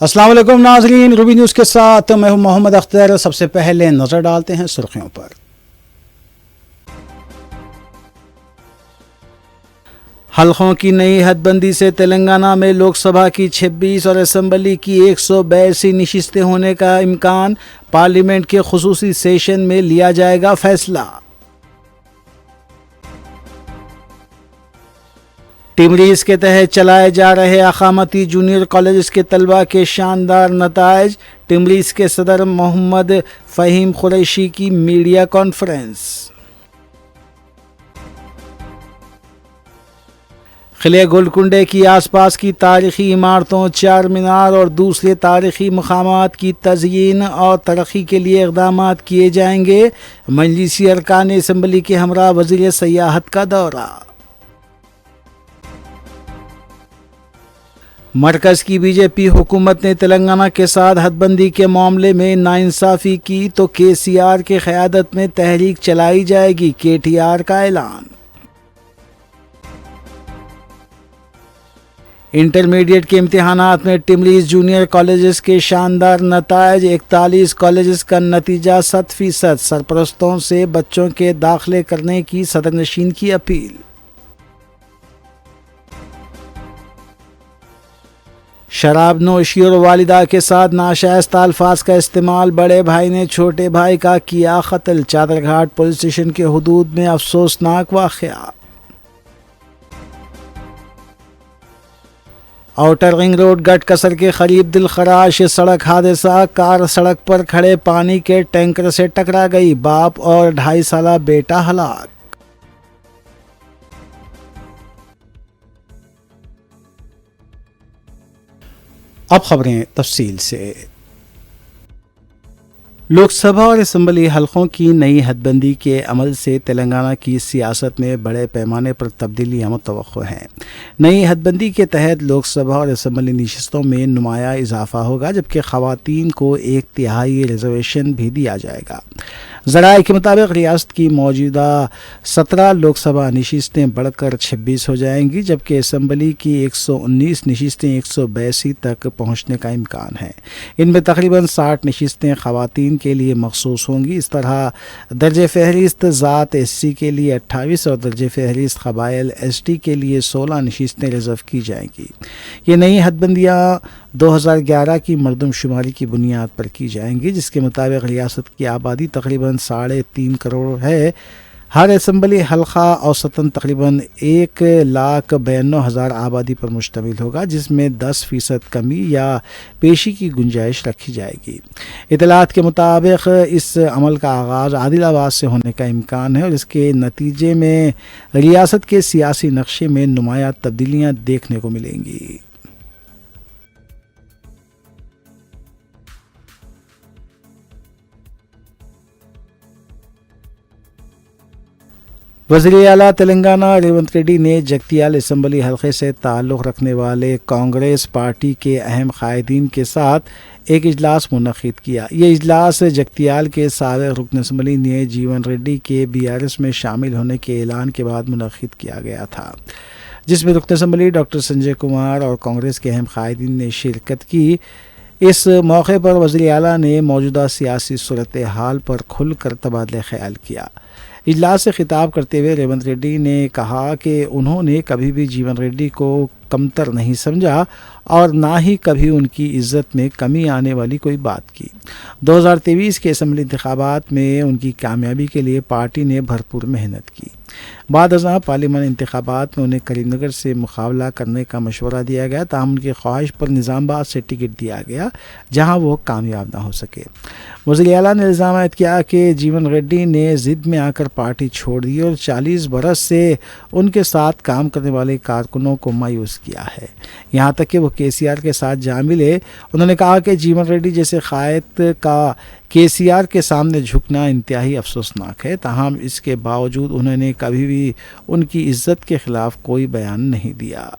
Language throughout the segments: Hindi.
अस्सलाम वालेकुम नाज़रीन, रूबी न्यूज़ के साथ मैं हूं मोहम्मद अख्तर। सबसे पहले नज़र डालते हैं सुर्खियों पर। हलकों की नई हदबंदी से तेलंगाना में लोकसभा की 26 और असम्बली की 182 नशिस्तें होने का इम्कान। पार्लियामेंट के खुसूसी सेशन में लिया जाएगा फैसला। टिमरीज के तहत चलाए जा रहे अकामती जूनियर कॉलेज के तलबा के शानदार नताइज। टिमरीज के सदर मोहम्मद फ़हीम कुरैशी की मीडिया कॉन्फ्रेंस। किले गोलकुंडे की आसपास की तारीखी इमारतों, चार मीनार और दूसरे तारीखी मकामात की तज़यीन और तरक्की के लिए इक़दाम किए जाएंगे। मजलिसी अरकान असम्बली के हमरा वज़ीर सयाहत का दौरा। मरकज़ की बीजेपी हुकूमत ने तेलंगाना के साथ हदबंदी के मामले में नाइंसाफ़ी की तो KCR की क़यादत में तहरीक चलाई जाएगी, KTR का ऐलान। इंटरमीडिएट के इम्तिहानात में टिमरीज जूनियर कॉलेजेस के शानदार नताइज। 41 कॉलेजेस का नतीजा 100%। सरपरस्तों से बच्चों के दाखिले करने की सदरनशीन की अपील। शराब नोशी और वालिदा के साथ नाशाइस्ता अल्फाज का इस्तेमाल, बड़े भाई ने छोटे भाई का किया कत्ल। चादरघाट पुलिस स्टेशन के हुदूद में अफसोसनाक वाक़या। आउटर रिंग रोड गटकसर के करीब दिलखराश सड़क हादसा। कार सड़क पर खड़े पानी के टैंकर से टकरा गई, बाप और 2.5 साला बेटा हलाक। अब खबरें तफसील से। लोकसभा और असम्बली हलकों की नई हदबंदी के अमल से तेलंगाना की सियासत में बड़े पैमाने पर तब्दीलियाँ मुतवक्को हैं। नई हदबंदी के तहत लोकसभा और असम्बली नशिस्तों में नुमाया इजाफा होगा, जबकि ख़वातीन को 1/3 रिजर्वेशन भी दिया जाएगा। ज़राए के मुताबिक रियासत की मौजूदा 17 लोकसभा नशिस्तें बढ़कर 26 हो जाएंगी, जबकि असम्बली की 119 नशिस्तें 182 तक पहुँचने का इम्कान है। इनमें तकरीबन 60 नशिस्तें ख़वातीन के लिए मखसूस होंगी। इस तरह दर्ज फहरिस्त ज़ात SC के लिए 28 और दर्ज फहरिस्त क़बाइल ST के लिए 16 नशिस्तें रिज़र्व की जाएंगी। ये नई हदबंदियाँ 2011 की मरदमशुमारी की बुनियाद पर की जाएंगी, जिसके मुताबिक रियासत की आबादी तकरीबन 3.5 करोड़ है। हर असम्बली हल्का औसतन तकरीबन 1,92,000 आबादी पर मुश्तमिल होगा, जिसमें 10% कमी या पेशी की गुंजाइश रखी जाएगी। इतलात के मुताबिक इस अमल का आगाज़ आदिलाबाद से होने का इम्कान है और इसके नतीजे में रियासत के सियासी नक्शे में नुमाया तब्दीलियाँ देखने को मिलेंगी। वज़ीर आला तेलंगाना रेवंत रेड्डी ने जगतियाल असम्बली हल्के से ताल्लुक़ रखने वाले कांग्रेस पार्टी के अहम कायदीन के साथ एक इजलास मुनक़िद किया। ये इजलास जगतियाल के साबिक़ रुकन असम्बली ने जीवन रेड्डी के BRS में शामिल होने के ऐलान के बाद मुनक़िद किया गया था, जिसमें रुकन असम्बली डॉक्टर संजय कुमार और कांग्रेस के अहम कायदीन ने शिरकत की। इस मौके पर वज़ीर आला ने मौजूदा सियासी सूरत हाल पर खुलकर तबादला ख्याल किया। इजलास से खिताब करते हुए रेवंत रेड्डी ने कहा कि उन्होंने कभी भी जीवन रेड्डी को कमतर नहीं समझा और ना ही कभी उनकी इज्जत में कमी आने वाली कोई बात की। 2023 के असम्बली इंतखाबात में उनकी कामयाबी के लिए पार्टी ने भरपूर मेहनत की। बाद अज़ां पार्लियामानी इंतखाबात में उन्हें करीमनगर से मुकाबला करने का मशवरा दिया गया, ताहम उनकी ख्वाहिश पर निज़ामबाद से टिकट दिया गया, जहां वो कामयाब ना हो सके। वज़ीर आला ने इल्ज़ाम किया कि जीवन रेड्डी ने ज़िद में आकर पार्टी छोड़ दी और 40 बरस से उनके साथ काम करने वाले कारकुनों को मायूस किया है, यहाँ तक कि वो KCR के साथ जा मिले। उन्होंने कहा कि जीवन रेड्डी जैसे कायद का KCR के सामने झुकना इंतहाई अफसोसनाक है, ताहम इसके बावजूद उन्होंने कभी भी उनकी इज्जत के खिलाफ कोई बयान नहीं दिया।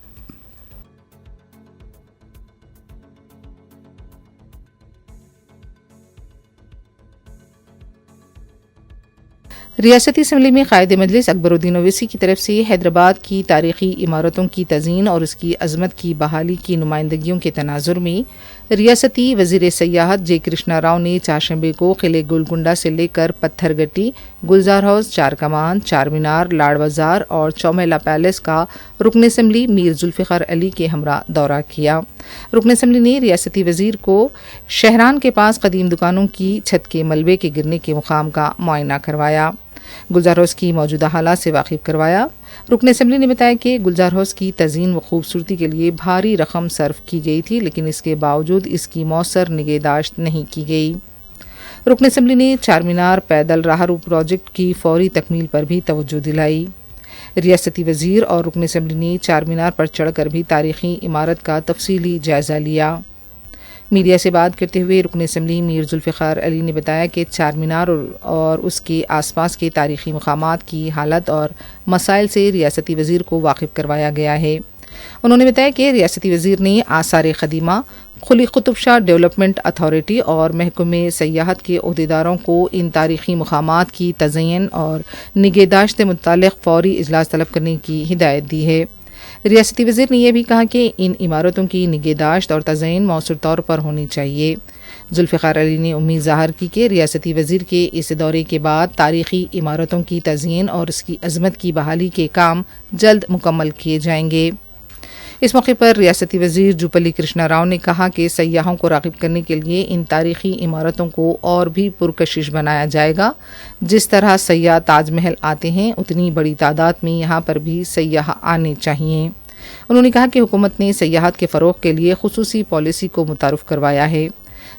रियासती असम्बली में कायद मजलिस अकबरुद्दीन ओवैसी की तरफ से हैदराबाद की तारीखी इमारतों की तज़ीन और उसकी अजमत की बहाली की नुमाइंदगियों के तनाजुर में रियासती वज़ीर सयाहत जे कृष्णा राव ने चारशंबे को किले गोलकुंडा से लेकर पत्थरगट्टी, गुलजार हाउस, चार कमान, चार मीनार, लाड़ बाजार और चौमेला पैलेस का रुकन असम्बली मीर जुल्फ़िकार अली के हमरा दौरा किया। रुकन असम्बली ने रियासती वज़ीर को शहरान के पास कदीम दुकानों की छत के मलबे के गिरने के मुकाम का मुआयना करवाया। गुलजार हाउस की मौजूदा हालात से वाकिफ करवाया। रुकन असम्बली ने बताया कि गुलजार हाउस की तज़ीन व खूबसूरती के लिए भारी रकम सर्फ की गई थी, लेकिन इसके बावजूद इसकी मौसर निगहदाश्त नहीं की गई। रुकन असम्बली ने चार मीनार पैदल राहरू प्रोजेक्ट की फौरी तकमील पर भी तवज्जो दिलाई। रियासती वज़ीर और रुकन असम्बली ने चार मीनार पर चढ़कर भी तारीखी इमारत का तफसीली जायज़ा लिया। मीडिया से बात करते हुए रुकन असम्बली मीर जुल्फ़िकार अली ने बताया कि चार मीनार और उसके आसपास के तारीख़ी मकामात की हालत और मसाइल से रियासती वज़ीर को वाकिफ़ करवाया गया है। उन्होंने बताया कि रियासती वज़ीर ने आसार ख़दीमा, खुली कुतुब शाह डेवलपमेंट अथॉरिटी और महकमे सयाहत के अहदेदारों को इन तारीख़ी मकामात की तज़य्युन और निगहदाश्त से मुताल्लिक़ फ़ौरी इजलास तलब करने की हिदायत दी है। रियासती वज़ीर ने यह भी कहा कि इन इमारतों की निगहदाश्त और तज़य्युन मौसूर तौर पर होनी चाहिए। जुल्फ़िकार अली ने उम्मीद ज़ाहिर की कि रियासती वज़ीर के इस दौरे के बाद तारीख़ी इमारतों की तज़य्युन और उसकी अज़मत की बहाली के काम जल्द मुकम्मल किए जाएंगे। इस मौके पर रियासती वज़ीर जुपल्ली कृष्णा राव ने कहा कि सयाहों को राग़िब करने के लिए इन तारीख़ी इमारतों को और भी पुरकशिश बनाया जाएगा। जिस तरह सयाह ताजमहल आते हैं, उतनी बड़ी तादाद में यहाँ पर भी सयाह आने चाहिए। उन्होंने कहा कि हुकूमत ने सयाहत के फ़रोग़ के लिए खुसूसी पॉलिसी को मुतारुफ़ करवाया है।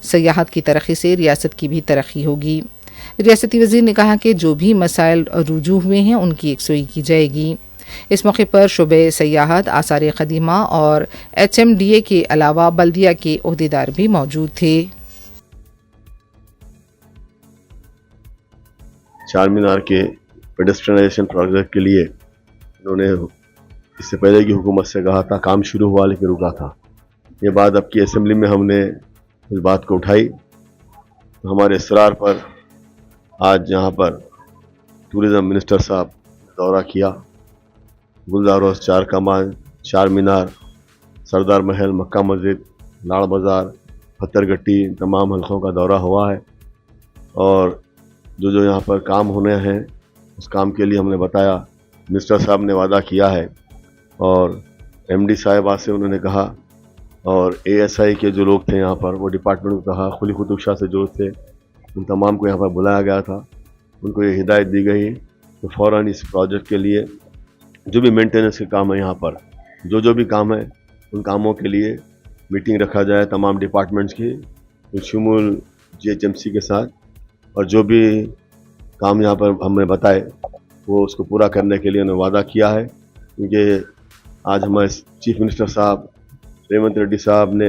सयाहत की तरक्की से रियासत की भी तरक्की होगी। रियासती वज़ीर ने कहा कि जो भी मसाइल रुजू हुए हैं, उनकी यकसुई की जाएगी। इस मौके पर शुबे सयाहत, आसार क़दीमा और HMDA के अलावा बल्दिया के ओहदेदार भी मौजूद थे। चार मीनार के पेडेस्ट्रियनाइजेशन प्रोजेक्ट के लिए उन्होंने इससे पहले की हुकूमत से कहा था, काम शुरू हुआ लेकिन रुका था। ये बात अब की असम्बली में हमने इस बात को उठाई, तो हमारे इसरार पर आज यहाँ पर टूरिज़म मिनिस्टर साहब दौरा किया। गुलजार हाउस, चार कमान, चार मीनार, सरदार महल, मक्का मस्जिद, लाड़ बाज़ार, पत्थरगट्टी, तमाम हल्कों का दौरा हुआ है और जो यहाँ पर काम होने हैं उस काम के लिए हमने बताया। मिनिस्टर साहब ने वादा किया है और MD साहिबा से उन्होंने कहा और ASI के जो लोग थे यहाँ पर, वो डिपार्टमेंट को कहा, खुली कुतुब शाह से जो थे उन तमाम को यहाँ पर बुलाया गया था। उनको ये हिदायत दी गई कि फ़ौरन इस प्रोजेक्ट के लिए जो भी मेंटेनेंस के काम है यहाँ पर, जो भी काम है उन कामों के लिए मीटिंग रखा जाए तमाम डिपार्टमेंट्स की, शुमूल GHMC के साथ, और जो भी काम यहाँ पर हमने बताए वो उसको पूरा करने के लिए उन्होंने वादा किया है। क्योंकि आज हमारे चीफ मिनिस्टर साहब रेवंत रेड्डी साहब ने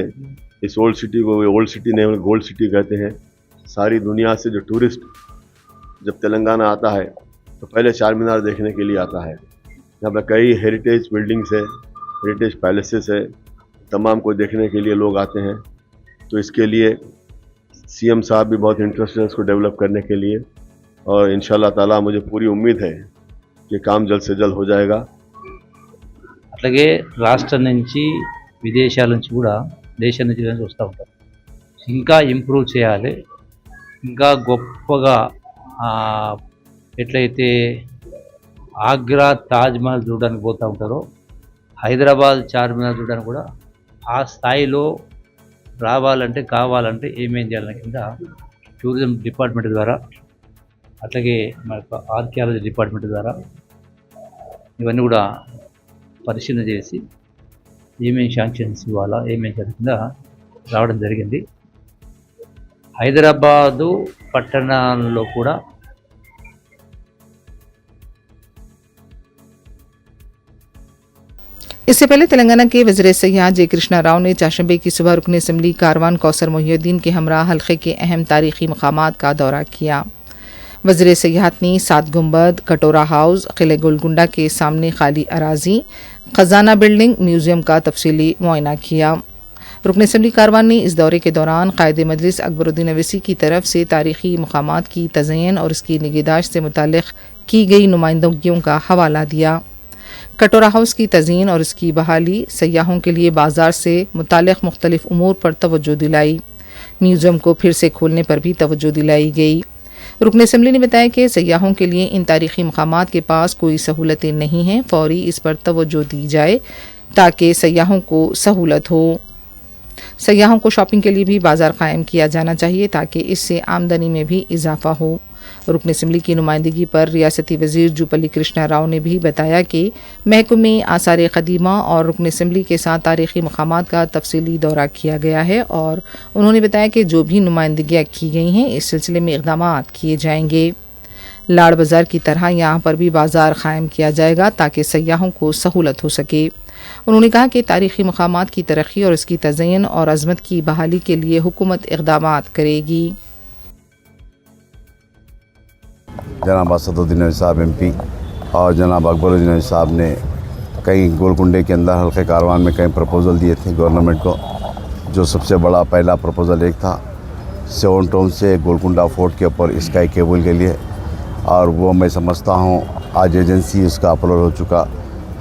इस ओल्ड सिटी को ओल्ड सिटी नहीं गोल्ड सिटी कहते हैं। सारी दुनिया से जो टूरिस्ट जब तेलंगाना आता है तो पहले चार मीनार देखने के लिए आता है। यहाँ पर कई हेरिटेज बिल्डिंग्स है, हेरिटेज पैलेसेस है, तमाम को देखने के लिए लोग आते हैं। तो इसके लिए CM साहब भी बहुत इंटरेस्टेड है इसको डेवलप करने के लिए और इंशाल्लाह ताला मुझे पूरी उम्मीद है कि काम जल्द से जल्द हो जाएगा। అట్లాగే రాష్ట్రం నుంచి విదేశాల నుంచి కూడా దేశం నుంచి కూడా వస్తూ ఉంటారు. ఇంకా ఇంప్రూవ్ చేయాలి, ఇంకా గొప్పగా ఎట్లయితే ఆగ్రా తాజ్మహల్ చూడడానికి పోతూ ఉంటారో, హైదరాబాద్ చార్మినార్ చూడడానికి కూడా ఆ స్థాయిలో రావాలంటే కావాలంటే ఏమేం చేయాలనే కింద టూరిజం డిపార్ట్మెంట్ ద్వారా, అట్లాగే మన ఆర్కియాలజీ డిపార్ట్మెంట్ ద్వారా ఇవన్నీ కూడా పరిశీలన చేసి ఏమేమి శాంక్షన్స్ ఇవ్వాలా, ఏమేమి జరుగుతుందా రావడం జరిగింది. హైదరాబాదు పట్టణంలో కూడా इससे पहले तेलंगाना के वज़ीर सयाहत जे कृष्णा राव ने चारशंबे की सुबह रुकन असम्बली कारवान कौसर मोहिउद्दीन के हमरा हल्के के अहम तारीखी मकामात का दौरा किया। वज़ीर सयाहत ने 7 गुंबद, कटोरा हाउस, किले गोलकुंडा के सामने खाली अराजी, खजाना बिल्डिंग, म्यूज़ियम का तफसीली मुआयना किया। रुकन असम्बली कारवान ने इस दौरे के दौरान कायदे मजलिस अकबरुद्दीन अवैसी की तरफ से तारीखी मकामात की तज़यीन और इसकी निगहदाश्त से मुताल्लिक़ की गई नुमाइंदगियों का हवाला दिया। कटोरा हाउस की तज़यीन और इसकी बहाली, सयाहों के लिए बाजार से मुताल्लिक़ मुख्तलिफ उमूर पर तवज्जो दिलाई। म्यूज़ियम को फिर से खोलने पर भी तवज्जो दिलाई गई। रुकन असम्बली ने बताया कि सयाहों के लिए इन तारीखी मकामात के पास कोई सहूलतें नहीं हैं, फौरी इस पर तवज्जो दी जाए ताकि सयाहों को सहूलत हो। सयाहों को शॉपिंग के लिए भी बाजार कायम किया जाना चाहिए ताकि इससे आमदनी में भी इजाफा हो। रुकन असम्बली की नुमाइंदगी पर रियासती वज़ीर जूपल्ली कृष्णा राव ने भी बताया कि महकमे आसार क़दीमा और रुकन असम्बली के साथ तारीखी मकामात का तफसीली दौरा किया गया है और उन्होंने बताया कि जो भी नुमाइंदगियाँ की गई हैं इस सिलसिले में इक़दामात किए जाएंगे। लाड़ बाज़ार की तरह यहाँ पर भी बाज़ार कायम किया जाएगा ताकि सयाहों को सहूलत हो सके। उन्होंने कहा कि तारीखी मकामात की तरक्की और इसकी तज़यीन और अज़मत की बहाली के लिए हुकूमत इक़दामात करेगी। जनाब असदुद्दीन अवैसी साहब MP और जनाब अकबरुद्दीन अवैसी साहब ने कई गोलकुंडे के अंदर हल्के कारवान में कई प्रपोज़ल दिए थे गवर्नमेंट को। जो सबसे बड़ा पहला प्रपोज़ल एक था 7 टोन से गोलकुंडा फोर्ट के ऊपर स्काई केबल के लिए, और वो मैं समझता हूँ आज एजेंसी उसका अपलोड हो चुका।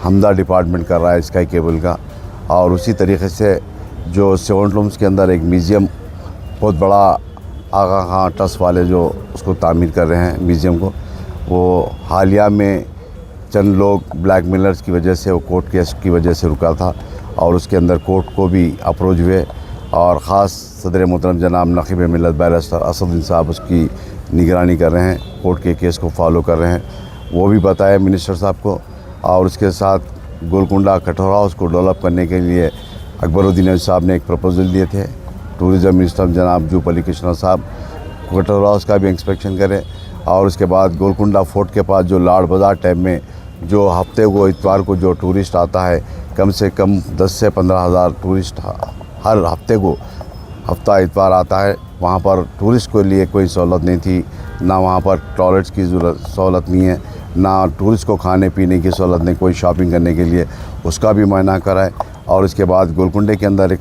हमदा डिपार्टमेंट कर रहा है स्काई केबल का। और उसी तरीके से जो 7 टोन्स के अंदर एक म्यूज़ियम बहुत बड़ा आगा खां ट्रस्ट वाले जो उसको तामीर कर रहे हैं म्यूज़ियम को, वो हालिया में चंद लोग ब्लैकमेलर्स की वजह से, वो कोर्ट केस की वजह से रुका था और उसके अंदर कोर्ट को भी अप्रोच हुए और ख़ास सदर मोहतरम जनाब नक़ीब मिल्लत बैरिस्टर असदुद्दीन साहब उसकी निगरानी कर रहे हैं, कोर्ट के केस को फॉलो कर रहे हैं। वो भी बताया मिनिस्टर साहब को। और उसके साथ गोलकुंडा कटोरा हाउस को डेवलप करने के लिए अकबरुद्दीन अवैसी साहब ने एक प्रपोज़ल दिए थे। टूरिज़म मिनिस्टर जनाब जूपल्ली कृष्णा साहब कटोरा हाउस का भी इंस्पेक्शन करें और उसके बाद गोलकुंडा फोर्ट के पास जो लाड़ बाज़ार टाइप में जो हफ्ते को इतवार को जो टूरिस्ट आता है, कम से कम 10 से 15 हज़ार टूरिस्ट हर हफ्ते को हफ्ता इतवार आता है। वहाँ पर टूरिस्ट के लिए कोई सहूलत नहीं थी, ना वहाँ पर टॉयलेट्स की सहूलत नहीं है, ना टूरिस्ट को खाने पीने की सहूलत नहीं, कोई शॉपिंग करने के लिए उसका भी मुआयना कराए। और इसके बाद गोलकुंडे के अंदर एक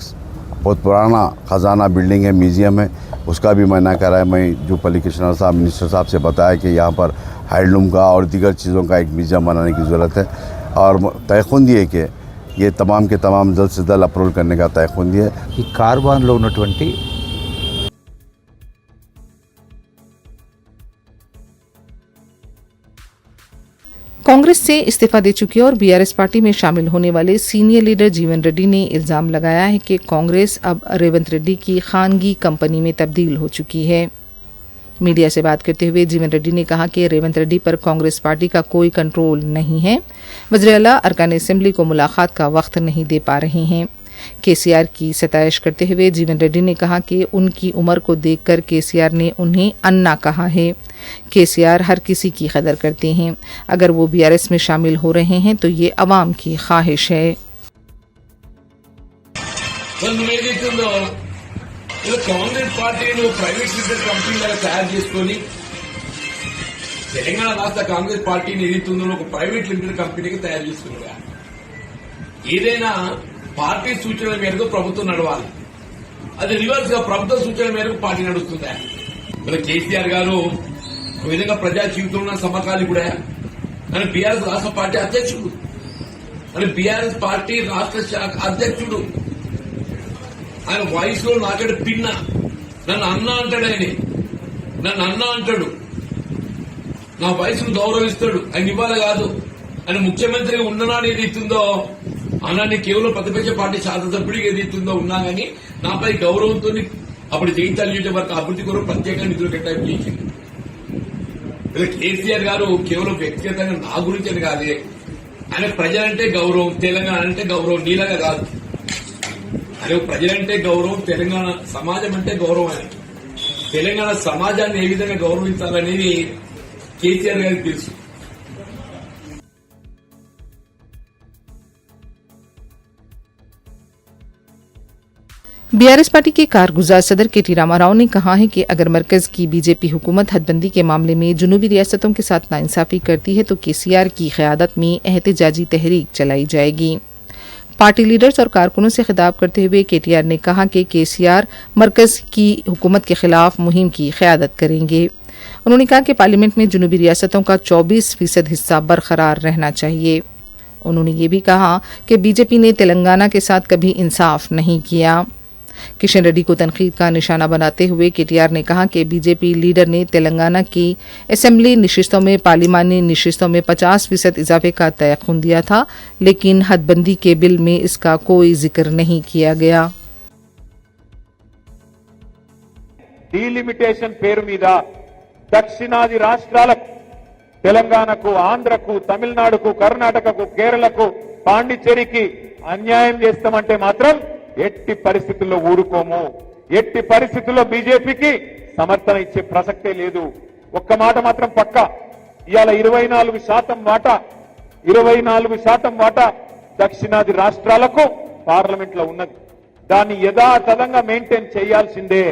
बहुत पुराना ख़जाना बिल्डिंग है, म्यूज़ियम है, उसका भी मुआयना कराए। मैं जूपल्ली कृष्णा साहब मिनिस्टर साहब से बताया कि यहाँ पर हैंडलूम का और दीगर चीज़ों का एक म्यूज़ियम बनाने की ज़रूरत है और तयख़ुंदी है कि ये तमाम के तमाम जल्द से जल्द अप्रूवल करने का तयख़ुंदी है। ఈ కార్వాన్లో ఉన్నటువంటి कांग्रेस से इस्तीफा दे चुके और बीआरएस पार्टी में शामिल होने वाले सीनियर लीडर जीवन रेड्डी ने इल्ज़ाम लगाया है कि कांग्रेस अब रेवंत रेड्डी की खानगी कंपनी में तब्दील हो चुकी है। मीडिया से बात करते हुए जीवन रेड्डी ने कहा कि रेवंत रेड्डी पर कांग्रेस पार्टी का कोई कंट्रोल नहीं है। वज़ीर आला अरकान असेंबली को मुलाकात का वक्त नहीं दे पा रहे हैं। केसीआर की सताइश करते हुए जीवन रेड्डी ने कहा कि उनकी उम्र को देखकर केसीआर ने उन्हें अन्ना कहा है। केसीआर हर किसी की कदर करते हैं, अगर वो बीआरएस में शामिल हो रहे हैं तो ये अवाम की ख्वाहिश है। Congress party private limited company లాగా తయారు చేసుకుని తెలంగాణ రాష్ట్ర కాంగ్రెస్ పార్టీని ఏదైతుందో ఒక ప్రైవేట్ లిమిటెడ్ కంపెనీకి తయారు చేసుకున్నారా? ఏదైనా పార్టీ సూచనల మేరకు ప్రభుత్వం నడవాలి, అది రివర్స్ గా ప్రభుత్వ సూచనల మేరకు పార్టీ నడుస్తుందా? మన కేసీఆర్ గారు ఒక విధంగా ప్రజా జీవితంలో సమకాలీకుడే, కానీ బీఆర్ఎస్ రాష్ట్ర పార్టీ అధ్యక్షుడు, మరి బీఆర్ఎస్ పార్టీ రాష్ట్ర శాఖ అధ్యక్షుడు. ఆయన వాయిస్ లో నాకంటే పిన్న, నన్ను అన్న అంటాడు, ఆయన నన్ను అన్న అంటాడు, నా వయసును గౌరవిస్తాడు. ఆయన ఇవాళ కాదు, ఆయన ముఖ్యమంత్రిగా ఉన్ననాడు ఏదైతుందో అన్నాన్ని కేవలం ప్రతిపక్ష పార్టీ శాసనసభ్యుడికి ఏదైతుందో ఉన్నా కానీ నాపై గౌరవంతో అప్పుడు జగిత్యాల నియోజకవర్గ అభివృద్ధి కొరకు ప్రత్యేకంగా నిధులు కేటాయింపు చేసింది. కేసీఆర్ గారు కేవలం వ్యక్తిగతంగా నా గురించి అని కాదే, ఆయన ప్రజలంటే గౌరవం, తెలంగాణ అంటే గౌరవం, నీలాగా కాదు. ఆయన ప్రజలంటే గౌరవం, తెలంగాణ సమాజం అంటే గౌరవం. ఆయన తెలంగాణ సమాజాన్ని ఏ విధంగా గౌరవించాలనేది కేసీఆర్ గారికి తెలుసు. बीआरएस पार्टी के कारगुजार सदर के टी रामाराव ने कहा है कि अगर मरकज की बीजेपी हुकूमत हदबंदी के मामले में जुनूबी रियासतों के साथ नाइंसाफी करती है तो केसीआर की क़यादत में एहतजाजी तहरीक चलाई जाएगी। पार्टी लीडर्स और कारकुनों से खिताब करते हुए केटीआर ने कहा कि केसीआर मरकज की हुकूमत के खिलाफ मुहिम की क़यादत करेंगे। उन्होंने कहा कि पार्लियामेंट में जुनूबी रियासतों का 24% हिस्सा बरकरार रहना चाहिए। उन्होंने ये भी कहा कि बीजेपी ने तेलंगाना के साथ कभी इंसाफ नहीं किया। किशन रेड्डी को तनकीद का निशाना बनाते हुए केटीआर ने कहा कि बीजेपी लीडर ने तेलंगाना की असेंबली नशिस्तों में पार्लिमानी नशिस्तों में 50% इजाफे का तयख्खुन दिया था, लेकिन हदबंदी के बिल में इसका कोई जिक्र नहीं किया गया। డీలిమిటేషన్ పేరు మీద దక్షిణాది రాష్ట్రాలకు తెలంగాణకు, ఆంధ్రకు, తమిళనాడుకు, కర్ణాటకకు, కేరళకు, పాండిచ్చేరికి అన్యాయం చేస్తామంటే మాత్రం ఎట్టి పరిస్థితుల్లో ఊరుకోము. ఎట్టి పరిస్థితుల్లో బీజేపీకి సమర్థన ఇచ్చే ప్రసక్తే లేదు. ఒక్క మాట మాత్రం పక్కా, ఇవాళ 24% వాటా దక్షిణాది రాష్ట్రాలకు పార్లమెంట్ లో ఉన్నది. దాన్ని యథాతథంగా మెయింటైన్ చేయాల్సిందే.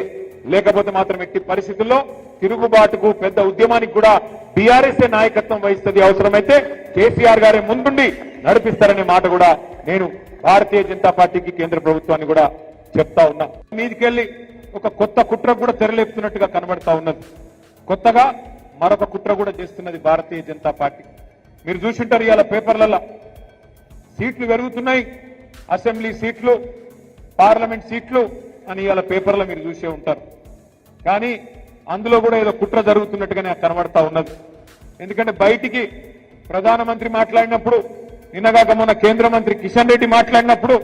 లేకపోతే మాత్రం ఎట్టి పరిస్థితుల్లో తిరుగుబాటుకు, పెద్ద ఉద్యమానికి కూడా బీఆర్ఎస్ఏ నాయకత్వం వహిస్తుంది. అవసరమైతే కేసీఆర్ గారే ముందుండి నడిపిస్తారనే మాట కూడా నేను భారతీయ జనతా పార్టీకి, కేంద్ర ప్రభుత్వాన్ని కూడా చెప్తా ఉన్నా. మీదికెళ్లి ఒక కొత్త కుట్ర కూడా తెరలేపుతున్నట్టుగా కనబడతా ఉన్నది. కొత్తగా మరొక కుట్ర కూడా చేస్తున్నది భారతీయ జనతా పార్టీ. మీరు చూసింటారు ఇవాళ పేపర్లలో సీట్లు పెరుగుతున్నాయి, అసెంబ్లీ సీట్లు, పార్లమెంట్ సీట్లు అని ఇవాళ పేపర్లో మీరు చూసే ఉంటారు. కానీ అందులో కూడా ఏదో కుట్ర జరుగుతున్నట్టుగానే కనబడతా ఉన్నది. ఎందుకంటే బయటికి ప్రధానమంత్రి మాట్లాడినప్పుడు, నిన్నగాక మొన్న కేంద్ర మంత్రి కిషన్ రెడ్డి మాట్లాడినప్పుడు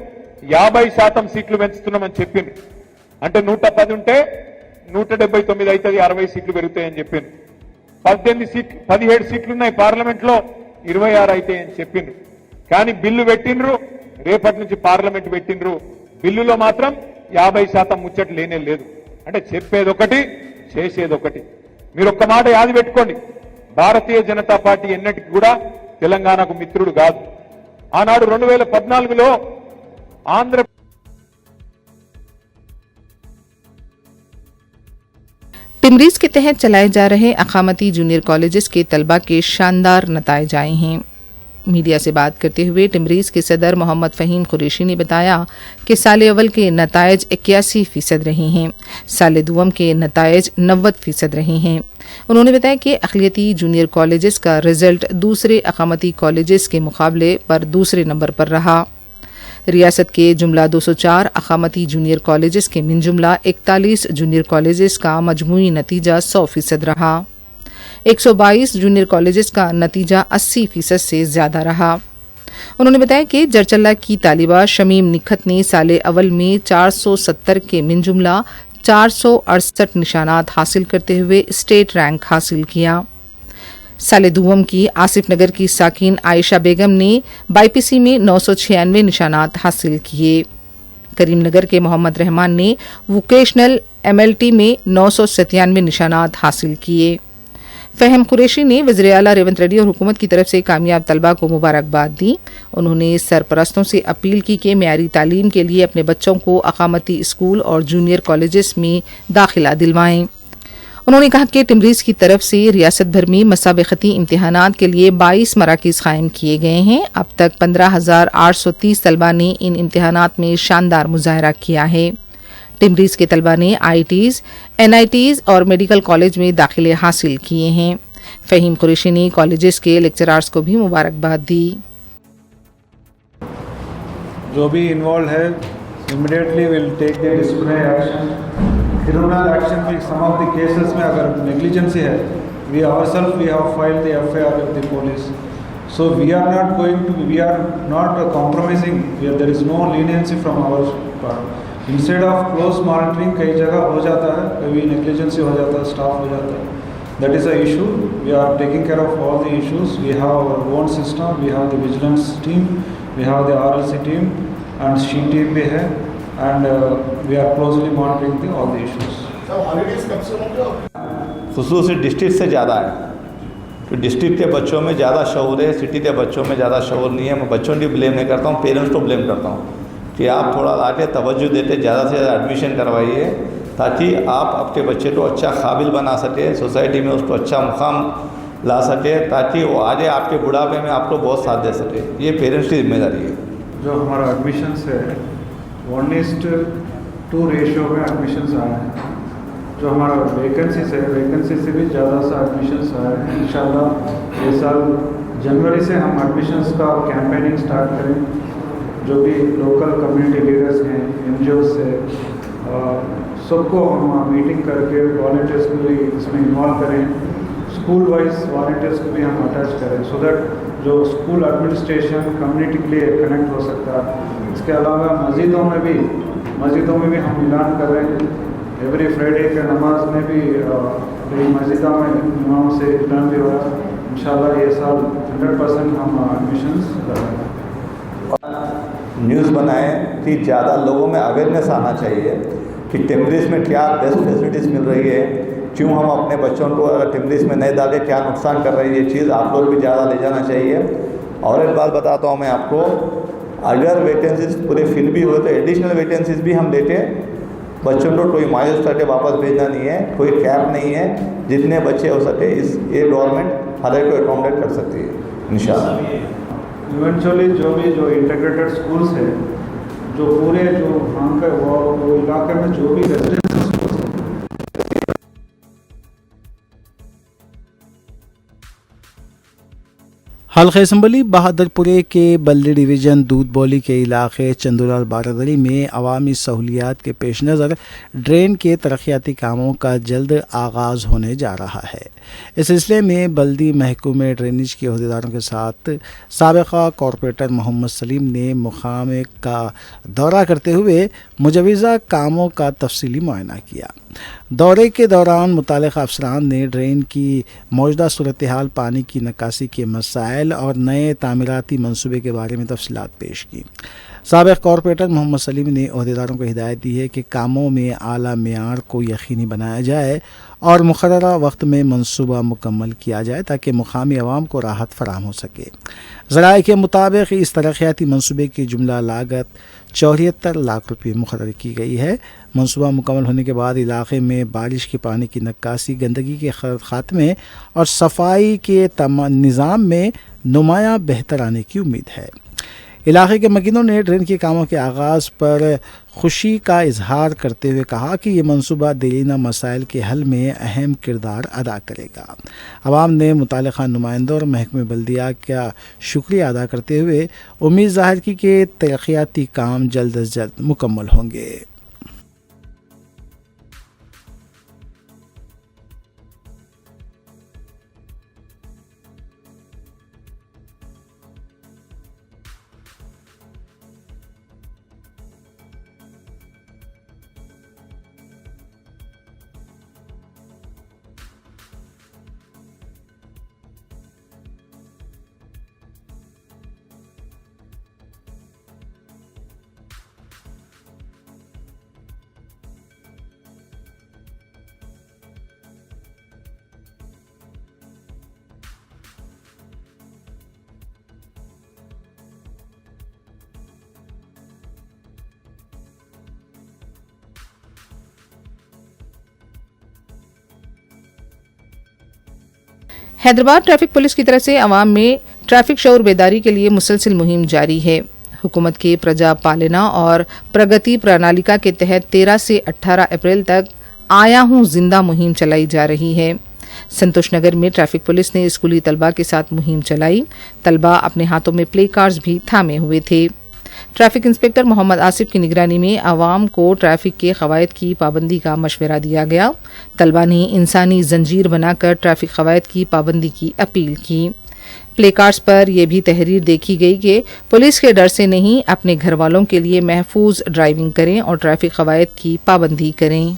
50% సీట్లు పెంచుతున్నామని చెప్పింది. అంటే 110 ఉంటే 179 అవుతుంది, 60 సీట్లు పెరుగుతాయని చెప్పింది. 17 సీట్లున్నాయి పార్లమెంట్ లో, 26 అవుతాయని చెప్పిండ్రు. కానీ బిల్లు పెట్టిండ్రు, రేపటి నుంచి పార్లమెంట్ పెట్టిండ్రు. బిల్లులో మాత్రం 50% ముచ్చట లేనే లేదు. అంటే చెప్పేదొకటి, చేసేదొకటి. మీరు ఒక్క మాట యాది పెట్టుకోండి, భారతీయ జనతా పార్టీ ఎన్నటికి కూడా తెలంగాణకు మిత్రుడు కాదు. ఆనాడు 2014లో ఆంధ్ర टिमरीज के तहत चलाए जा रहे अकामती जूनियर कॉलेजेस के तलबा के शानदार नताइज आए हैं। मीडिया से बात करते हुए टिमरीज के सदर मोहम्मद फ़हीम कुरैशी ने बताया कि साल अव्वल के नताइज 81% रहे हैं, साल दुवम के नताइज 90% रहे हैं। उन्होंने बताया कि अक़लियती जूनियर कॉलेजेस का रिज़ल्ट दूसरे अकामती कॉलेजेस के मुकाबले पर दूसरे नंबर पर रहा। रियासत के जुमला 204 अकामती जूनियर कॉलेजेस के मिन जुमला 41 जूनियर कॉलेजेस का मजमूई नतीजा 100% रहा। 122 जूनियर कॉलेजेस का नतीजा 80% से ज़्यादा रहा। उन्होंने बताया कि जरचल्ला की तालिबा शमीम निखत ने साले अव्वल में 470 के मिन जुमला 468 निशानात हासिल करते हुए स्टेट रैंक हासिल किया। साले दुवम की आसिफ नगर की साकिन आयशा बेगम ने बाईपीसी में 996 निशानात हासिल किए। करीमनगर के मोहम्मद रहमान ने वोकेशनल एमएलटी में 997 निशानात हासिल किए। फ़हीम कुरैशी ने वज़ीर आला रेवंत रेड्डी और हुकूमत की तरफ से कामयाब तलबा को मुबारकबाद दी। उन्होंने सरपरस्तों से अपील की कि मेयारी तालीम के लिए अपने बच्चों को अकामती स्कूल और जूनियर कॉलेजेस में दाखिला दिलवाएं। उन्होंने कहा कि टिमरीज की तरफ से रियासत भर में मसाबकती इम्तिहानात के लिए 22 मराकिज़ कायम किए गए हैं। अब तक 15,830 तलबा ने इन इम्तिहानात में शानदार मुजाहरा किया है। टिमरीज के तलबा ने IITs, NITs और मेडिकल कॉलेज में दाखिले हासिल किए हैं। फ़हीम कुरैशी ने कॉलेजेस के लेक्चरार्स को भी मुबारकबाद दी। जो भी इन्वॉल्व है immediately will take the disciplinary action, criminal action में सम ऑफ द केसेस में अगर नेग्लिजेंसी है, we ourselves we have filed the FIR with the police, so we are not compromising, there is no leniency from our part. Instead of close monitoring कई जगह हो जाता है, कभी नेग्लिजेंसी हो जाता है, स्टाफ हो जाता है, that is a issue. We are taking care of all the issues. We have our own system, we have the vigilance team, we have the RLC team and she team भी है, and we are closely monitoring the all the issues. खुसूसी डिस्ट्रिक्ट से ज़्यादा है, तो डिस्ट्रिक्ट के बच्चों में ज़्यादा शऊर है, सिटी के बच्चों में ज़्यादा शऊर नहीं है. मैं बच्चों की ब्लेम नहीं करता हूँ, पेरेंट्स को ब्लेम करता हूँ कि आप थोड़ा आके तवज्जो देते, ज़्यादा से ज़्यादा एडमिशन करवाइए ताकि आप अपने बच्चे को अच्छा काबिल बना सके, सोसाइटी में उसको अच्छा मुकाम ला सके, ताकि वो आगे आपके बुढ़ापे में आपको बहुत साथ दे सके. ये पेरेंट्स की जिम्मेदारी है. जो हमारा एडमिशन्स है 1:2 रेशियो में एडमिशन्स आए हैं। जो हमारा वैकेंसीज है, वैकेंसी से भी ज़्यादा सा एडमिशन्स आए हैं। इंशाल्लाह ये साल जनवरी से हम एडमिशन्स का कैंपेनिंग स्टार्ट करें। जो भी लोकल कम्युनिटी लीडर्स हैं, NGO से सबको हम मीटिंग करके वॉलंटियर्स को भी इसमें इन्वॉल्व करें। स्कूल वाइज वॉलंटियर्स को भी हम अटैच करें सो दैट जो स्कूल एडमिनिस्ट्रेशन कम्युनिटी के लिए कनेक्ट हो सकता है। इसके अलावा मस्जिदों में भी हम ऐलान कर रहे हैं। एवरी फ्राइडे के नमाज में भी मस्जिदों में इमाम से ऐलान भी हो रहा है। इंशाल्लाह ये साल 100% हम एडमिशन्स करेंगे। न्यूज़ बनाएं कि ज़्यादा लोगों में अवेयरनेस आना चाहिए कि टिमरीज में क्या बेस्ट फैसिलिटीज़ मिल रही है, क्यों हम अपने बच्चों को अगर टिमरीज में नहीं डालें क्या नुकसान कर रही है। ये चीज़ आप लोग भी ज़्यादा ले जाना चाहिए। और एक बात बताता हूँ मैं आपको, अगर वैकेंसीज पूरे फिल भी हुए तो एडिशनल वैकेंसीज भी हम देते। बच्चों को कोई मायूस करके वापस भेजना नहीं है, कोई कैप नहीं है। जितने बच्चे हो सके ये गवर्नमेंट हर एक को एकोमोडेट कर सकती है इंशाल्लाह। इवेंचुअली जो इंटीग्रेटेड स्कूल्स है, जो पूरे जो वहाँ के वो इलाके में जो भी रेजिडेंशियल स्कूल्स हैं, हल्का असम्बली बहादुरपुरे के बल्ली डिवीज़न दूध बोली के इलाके चंदूलाल बारादरी में अवामी सहूलियात के पेश नज़र ड्रेन के तरक्याती कामों का जल्द आगाज़ होने जा रहा है। इस सिलसिले में बल्दी महकूमे ड्रेनेज के अहदेदारों के साथ साबिक़ा कॉरपोरेटर मोहम्मद सलीम ने मुकाम का दौरा करते हुए मुजवज़ा कामों का तफसीली मुआयना किया। दौरे के दौरान मुतालिका अफसरान ने ड्रेन की मौजूदा सूरत हाल, पानी की निकासी के मसाइल और नए तामीराती मनसूबे के बारे में तफसीलात पेश की। साबिक़ कॉरपोरेटर मोहम्मद सलीम ने अहदेदारों को हिदायत दी है कि कामों में आला मेयार को यकीनी बनाया जाए और मुकर्ररा वक्त में मनसूबा मुकम्मल किया जाए ताकि मुकामी अवाम को राहत फराहम हो सके। ज़राए के मुताबिक इस तरक्याती मनसूबे की जुमला लागत 74 लाख रुपये मुकर्रर की गई है। मनसूबा मुकम्मल होने के बाद इलाके में बारिश के पानी की निकासी, गंदगी के खात्मे और सफाई के निज़ाम में नुमाया बेहतर आने की उम्मीद है। इलाके के मकीनों ने ड्रेन के कामों के आगाज़ पर खुशी का इजहार करते हुए कहा कि ये मनसूबा देरीना मसाइल के हल में अहम किरदार अदा करेगा। अवाम ने मुतालिका नुमाइंदों और महकमे बल्दिया का शुक्रिया अदा करते हुए उम्मीद ज़ाहिर की कि तरक्याती काम जल्द अज जल्द मुकम्मल होंगे। हैदराबाद ट्रैफिक पुलिस की तरफ से अवाम में ट्रैफिक शऊर बेदारी के लिए मुसलसिल मुहिम जारी है। हुकूमत के प्रजा पालना और प्रगति प्रणालिका के तहत 13 से 18 अप्रैल तक आया हूँ जिंदा मुहिम चलाई जा रही है। संतोष नगर में ट्रैफिक पुलिस ने स्कूली तलबा के साथ मुहिम चलाई। तलबा अपने हाथों में प्ले कार्ड्स भी थामे हुए थे। ट्रैफिक इंस्पेक्टर मोहम्मद आसिफ की निगरानी में आवाम को ट्रैफिक के कवायद की पाबंदी का मशवरा दिया गया। तलबा ने इंसानी जंजीर बनाकर ट्रैफिक कवायद की पाबंदी की अपील की। प्ले कार्ड्स पर यह भी तहरीर देखी गई कि पुलिस के डर से नहीं, अपने घर वालों के लिए महफूज ड्राइविंग करें और ट्रैफिक कवायद की पाबंदी करें।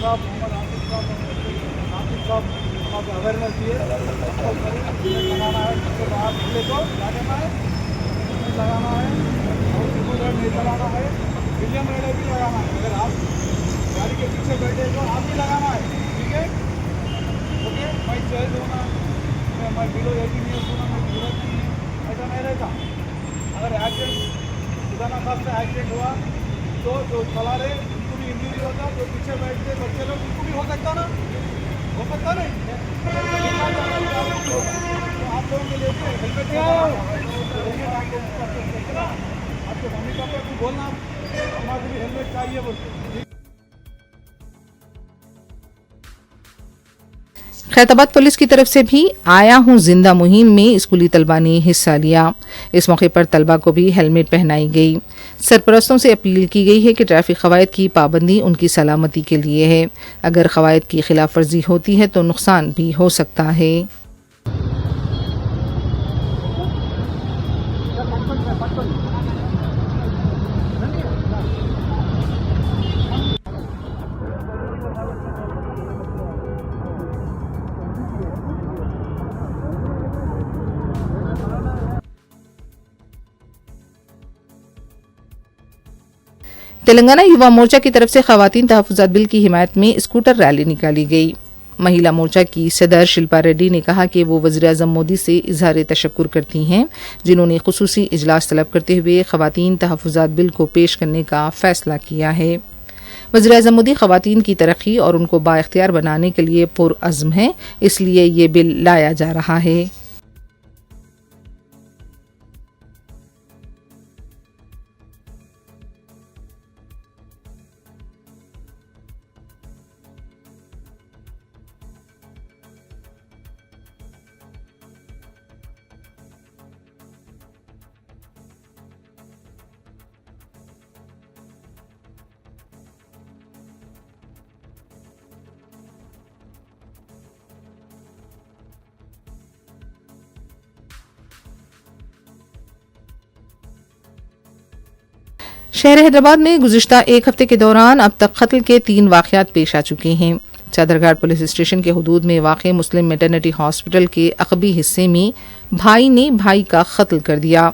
साहब मोहम्मद आसिफ साहब हमारे अवेयरनेस दिए लगाना है, उसके बाहर निकले तो लगाना है, लगाना है और किसी नहीं चलाना है, विलियम रेडे भी लगाना है। अगर आप गाड़ी के पीछे बैठे तो आप भी लगाना है, ठीक है? ओके, मैं चेंज होना, मैं बिलो 18 ईयर्स होना, मैं जरूरत नहीं है, ऐसा नहीं रहता। अगर एक्सीडेंट खुदा ना खास्ता एक्सीडेंट हुआ तो जो चला रहे उनको भी इंजरी होता, जो पीछे बैठते बच्चे लोग उनको भी हो सकता ना, हो सकता नहीं। तो आप लोगों के लिए हेलमेट आपके मम्मी पापा को बोलना हमारे भी हेलमेट चाहिए बोलते। खैरताबाद पुलिस की तरफ से भी आया हूं जिंदा मुहिम में स्कूली तलबा ने हिस्सा लिया। इस मौके पर तलबा को भी हेलमेट पहनाई गई। सरपरस्तों से अपील की गई है कि ट्रैफिक कवायद की पाबंदी उनकी सलामती के लिए है। अगर कवायद की खिलाफ वर्जी होती है तो नुकसान भी हो सकता है। तेलंगाना युवा मोर्चा की तरफ से खवातीन तहफ़्फ़ुज़ात बिल की हिमायत में स्कूटर रैली निकाली गई। महिला मोर्चा की सदर शिल्पा रेड्डी ने कहा कि वो वज़ीर-ए-आज़म मोदी से इज़हार तशक्कुर करती हैं, जिन्होंने खुसूसी इजलास तलब करते हुए खवातीन तहफ़्फ़ुज़ात बिल को पेश करने का फ़ैसला किया है। वज़ीर-ए-आज़म मोदी खवातीन की तरक्की और उनको बाइख्तियार बनाने के लिए पुरअज़्म हैं, इसलिए ये बिल लाया जा रहा है। शहर हैदराबाद में गुज़िश्ता एक हफ्ते के दौरान अब तक कत्ल के 3 वाक़यात पेश आ चुके हैं। चादरघाट पुलिस स्टेशन के हुदूद में वाक़े मुस्लिम मैटरनिटी हॉस्पिटल के अक़बी हिस्से में भाई ने भाई का कत्ल कर दिया।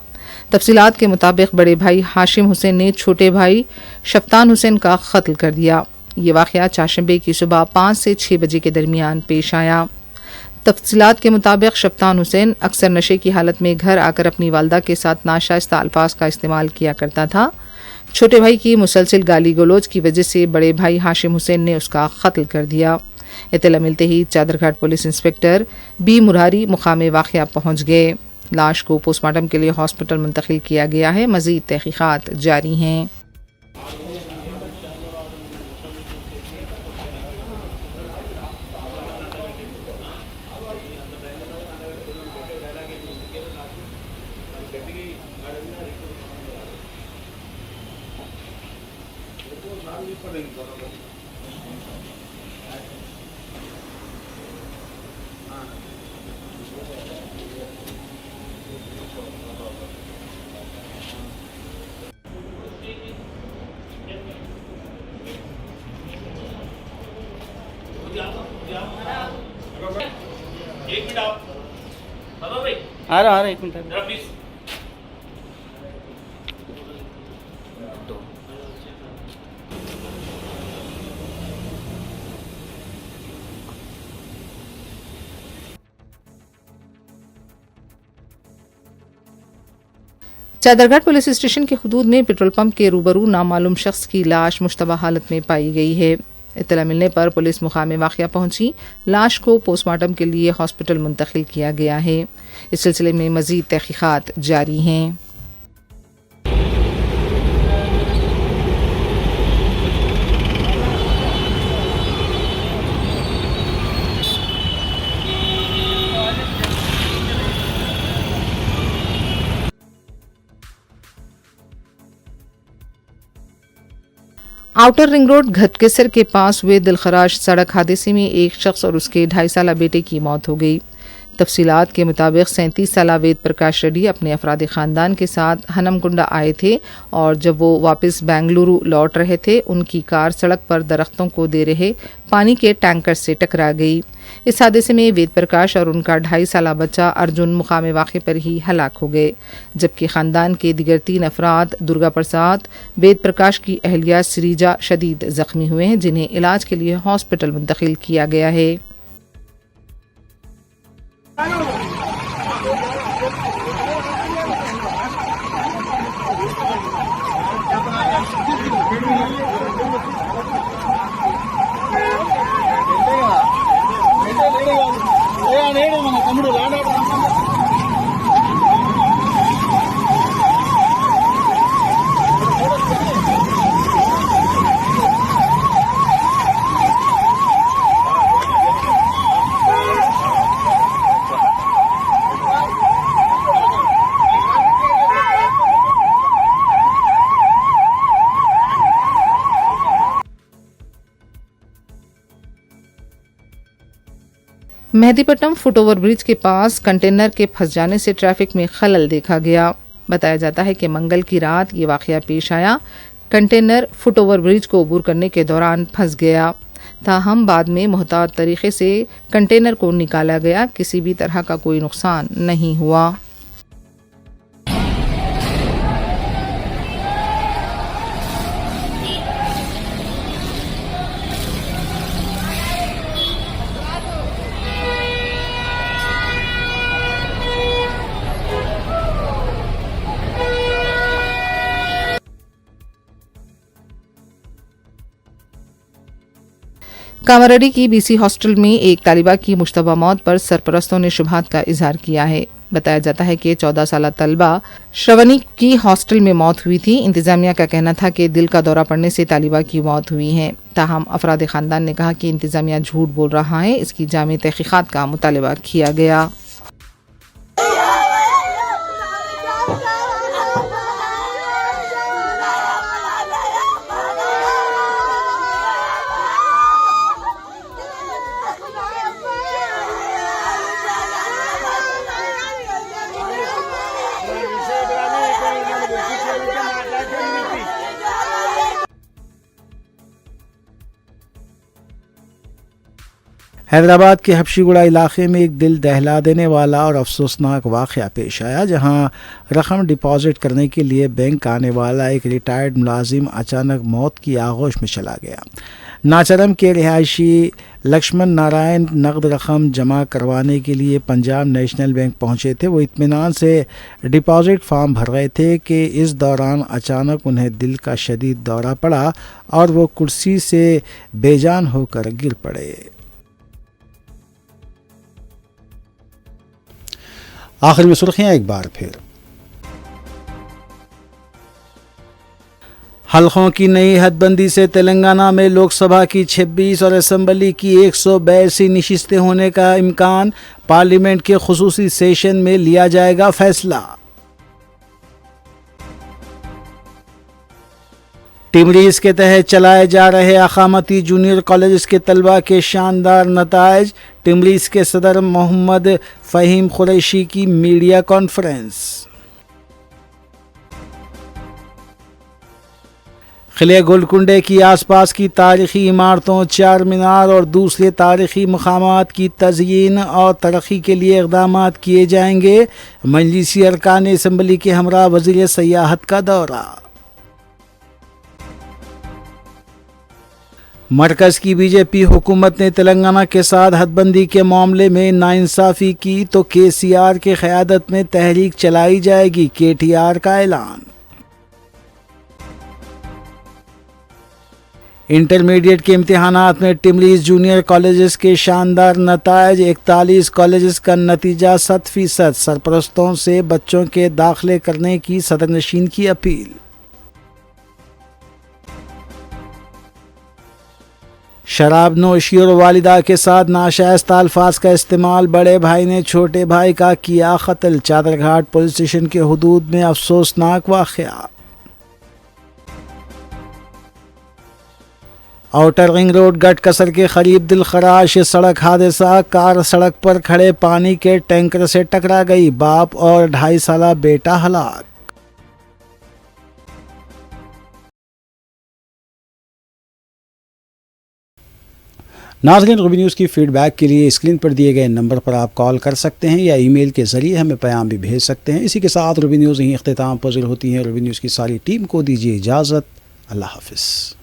तफसीलात के मुताबिक बड़े भाई हाशिम हुसैन ने छोटे भाई शफ्तान हुसैन का कत्ल कर दिया। ये वाक़या चारशंबे की सुबह 5 से 6 बजे के दरमियान पेश आया। तफसीलात के मुताबिक शफ्तान हुसैन अक्सर नशे की हालत में घर आकर अपनी वालदा के साथ नाशाइस्ता अल्फाज का इस्तेमाल किया करता था। छोटे भाई की मुसलसल गाली गलोच की वजह से बड़े भाई हाशिम हुसैन ने उसका कत्ल कर दिया। इत्तला मिलते ही Chaderghat police inspector B Murari मुकाम वाक़या पहुंच गए। लाश को पोस्टमार्टम के लिए हॉस्पिटल मुंतकिल किया गया है। मज़ीद तहक़ीक़ात जारी हैं। आ रहा एक मिनट चादरघाट पुलिस स्टेशन के हुदूद में पेट्रोल पंप के रूबरू नामालूम शख्स की लाश मुश्तबा हालत में पाई गई है। इत्तला मिलने पर पुलिस मुकाम वाक़या पहुंची। लाश को पोस्टमार्टम के लिए हॉस्पिटल मुंतकिल किया गया है। इस सिलसिले में मज़ीद तहक़ीक़ात जारी हैं। आउटर रिंग रोड घटकेसर के पास हुए दिलखराश सड़क हादसे में एक शख्स और उसके 2.5 साला बेटे की मौत हो गई। तफसीलात के मुताबिक 37 साला वेद प्रकाश रेड्डी अपने अफराद ख़ानदान के साथ हनमकुंडा आए थे और जब वो वापस बेंगलुरु लौट रहे थे उनकी कार सड़क पर दरख्तों को दे रहे पानी के टैंकर से टकरा गई। इस हादसे में वेद प्रकाश और उनका 2.5 साला बच्चा अर्जुन मुकाम वाक़े पर ही हलाक हो गए, जबकि ख़ानदान के दिगर 3 अफराद दुर्गा प्रसाद, वेद प्रकाश की अहलिया श्रीजा शदीद ज़ख्मी हुए हैं, जिन्हें इलाज के लिए हॉस्पिटल मुंतकिल किया गया है। मेहदीपट्टनम फुटओवर ब्रिज के पास कंटेनर के फंस जाने से ट्रैफिक में खलल देखा गया। बताया जाता है कि मंगल की रात ये वाक़या पेश आया। कंटेनर फुटओवर ब्रिज को अबूर करने के दौरान फंस गया, ताहम बाद में मुहतात तरीके से कंटेनर को निकाला गया। किसी भी तरह का कोई नुकसान नहीं हुआ। कामारेड्डी की बीसी हॉस्टल में एक तालिबा की मुश्तबा मौत पर सरपरस्तों ने शुबहात का इजहार किया है। बताया जाता है कि 14 साला तलबा श्रवणी की हॉस्टल में मौत हुई थी। इंतजामिया का कहना था कि दिल का दौरा पड़ने से तालिबा की मौत हुई है, ताहम अफराद खानदान ने कहा कि इंतजामिया झूठ बोल रहा है। इसकी जामी तहकीकात का मुतालबा किया गया। हैदराबाद के हबशीगुड़ा इलाके में एक दिल दहला देने वाला और अफसोसनाक वाक़या पेश आया, जहां रकम डिपॉजिट करने के लिए बैंक आने वाला एक रिटायर्ड मुलाजिम अचानक मौत की आगोश में चला गया। नाचरम के रिहायशी लक्ष्मण नारायण नकद रकम जमा करवाने के लिए पंजाब नेशनल बैंक पहुंचे थे। वो इत्मीनान से डिपॉजिट फॉर्म भर रहे थे कि इस दौरान अचानक उन्हें दिल का शदीद दौरा पड़ा और वो कुर्सी से बेजान होकर गिर पड़े। आखिर में सुर्खियां एक बार फिर। हलकों की नई हदबंदी से तेलंगाना में लोकसभा की 26 और असेंबली की 182 नशिस्तें होने का इम्कान। पार्लियामेंट के खुसूसी सेशन में लिया जाएगा फैसला। टिमरीज के तहत चलाए जा रहे अकामती जूनियर कॉलेज के तलबा के शानदार नताइज। टिमरीज के सदर मोहम्मद फ़हीम कुरैशी की मीडिया कॉन्फ्रेंस। किले गोलकुंडे की आसपास की तारीखी इमारतों, चार मीनार और दूसरे तारीखी मकामात की तज़यीन और तरक्की के लिए इक़दाम किए जाएंगे। मजलिसी अरकान असम्बली के हमरा वज़ीर सयाहत का दौरा। मरकज़ की बीजेपी हुकूमत ने तेलंगाना के साथ हदबंदी के मामले में नाइंसाफ़ी की तो KCR के क़यादत में तहरीक चलाई जाएगी, KTR का ऐलान। इंटरमीडिएट के इम्तिहानात में टिमरीज जूनियर कॉलेजेस के शानदार नताइज। 41 कॉलेजेस का नतीजा 100%। सरपरस्तों से बच्चों के दाखिले करने की सदरनशीन की अपील। शराब नोशी और वालिदा के साथ नाशाइस्ता अल्फाज का इस्तेमाल, बड़े भाई ने छोटे भाई का किया कत्ल। चादरघाट पुलिस स्टेशन के हुदूद में अफसोसनाक वाक़या। आउटर रिंग रोड गटकसर के करीब दिलखराश सड़क हादसा, कार सड़क पर खड़े पानी के टैंकर से टकरा गई, बाप और 2.5 साला बेटा हलाक। नाज़रीन, रूबी न्यूज़ की फीडबैक के लिए स्क्रीन पर दिए गए नंबर पर आप कॉल कर सकते हैं या ईमेल के ज़रिए हमें पैगाम भी भेज सकते हैं। इसी के साथ रूबी न्यूज़ यहीं इख्तिताम पज़ीर होती है। रूबी न्यूज़ की सारी टीम को दीजिए इजाज़त। अल्लाह हाफ़िज़।